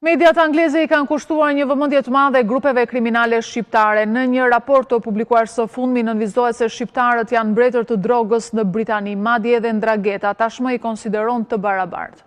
Mediat angleze I kanë kushtuar një vëmendje të madhe grupeve kriminale shqiptare. Në një raport të publikuar së fundmi nënvizohet se shqiptarët janë mbretër të drogës në Britani, madje edhe Ndragheta tashmë I konsideron të barabartë.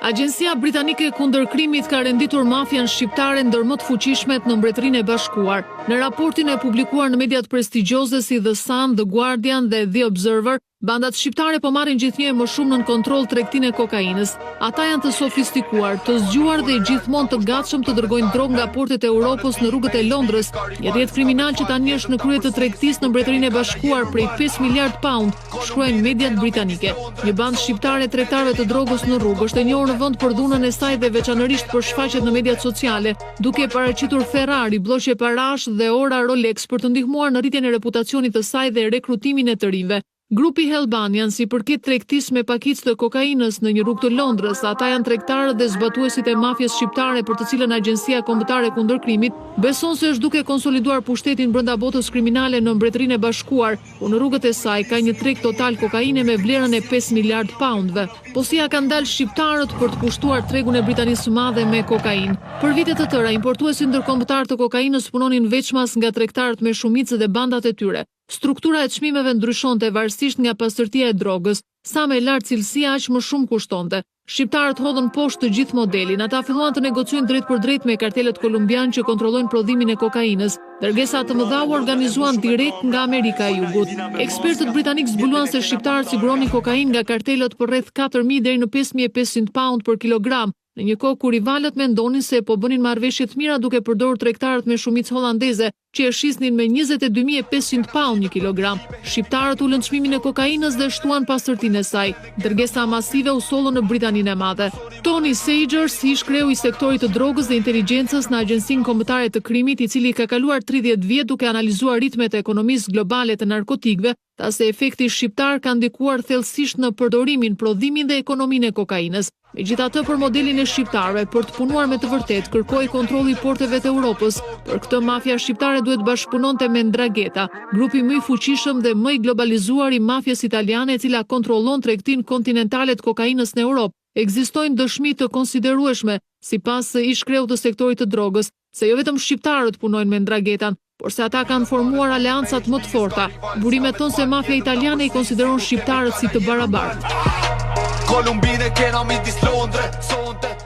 Agjencia Britanike kundër krimit ka renditur mafian shqiptare ndër më të fuqishmet në Mbretërinë e Bashkuar. Në raportin e publikuar në mediat prestigjioze si The Sun, The Guardian dhe The Observer, bandat shqiptare po marrin gjithnjë më shumë nën kontroll tregtinë e kokainës. Ata janë të sofistikuar, të zgjuar dhe gjithmonë të gatshëm të dërgojnë drogë nga portet e Europës në rrugët e Londrës. Një rrjet kriminal që tani është në krye të tregtisë në Mbretërinë e Bashkuar prej 5 miliard pound, shkruajnë mediat britanike. Një bandë shqiptare tregtarëve të drogës në rrugë është e njohur në vend për dhunën e saj dhe veçanërisht për shfaqjet në mediat sociale, duke paraqitur Ferrari, blloqe parash dhe ora Rolex për të ndihmuar në rritjen e reputacionit të saj dhe rekrutimin e të rinjve. Grupi Helbanian si përket tregtisë me pakicë të kokainës në një rrugë të Londrës, ata janë tregtarët dhe zbatuesit e mafjes shqiptare për të cilën Agjencia Kombëtare kundër krimit beson se është duke konsoliduar pushtetin brenda botës kriminale në Mbretërinë e Bashkuar, ku në rrugët e saj ka një treg total kokaine me vlerën e 5 miliard poundve. Po si ja kanë dalë shqiptarët për të kushtuar tregun e Britanisë së Madhe me kokainë. Për vite të tëra, importuesit ndërkombëtar të kokainës punonin veçmas nga tregtarët me shumicë dhe bandat e tyre. Struktura e çmimeve ndryshonte varësisht nga pastërtia e drogës, sa më e lartë cilësia aq më shumë kushtonte. Shqiptarët hodhën poshtë të gjithë modelin, ata filluan të negociojnë drejt për drejt me kartelet kolumbian që kontrollojnë prodhimin e kokainës. Dërgesa të mëdha u organizuan direkt nga Amerika e Jugut. Ekspertët britanik zbuluan se shqiptarët siguronin kokainë nga kartelet për rreth 4.000 deri në 5.500 pound për kilogram. Në një kohë kur rivalët mendonin se po bënin marrëveshje të mira duke përdorur tregtarët me shumicë hollandeze, që e shisnin me 22.500 pound një kilogram. Shqiptarët ulën çmimin e kokainës dhe shtuan pastërtinë e saj. Dërgesa masive u sollën në Britaninë e Madhe. Tony Sagers, ish kreu I sektorit të drogës dhe inteligjencës në Agjencinë Kombëtare të Krimit, I cili ka kaluar 30 vjet duke analizuar ritmet e ekonomisë globale të narkotikëve, tha se efekti shqiptar ka ndikuar thellësisht në përdorimin, prodhimin dhe ekonominë e kokainës. Megjithatë, për modelin e shqiptarëve, për të punuar me të vërtet, kërkoi kontrolli porteve të Europës. Për këtë mafia shqiptare duhet bashkëpunonte me Ndragheta, grupi më I fuqishëm dhe më I globalizuar I mafjes italiane e cila kontrollon tregtinë kontinentale të kokainës në Europë. Ekzistojnë dëshmi të konsiderueshme, sipas ish kreut të sektorit të drogës, se jo vetëm shqiptarët punojnë me Ndraghetan, por se ata kanë formuar aleancat më të forta. Burimet thonë se mafia italiane I konsideron shqiptarët si të barabartë. Columbine che non mi dislondre, sonte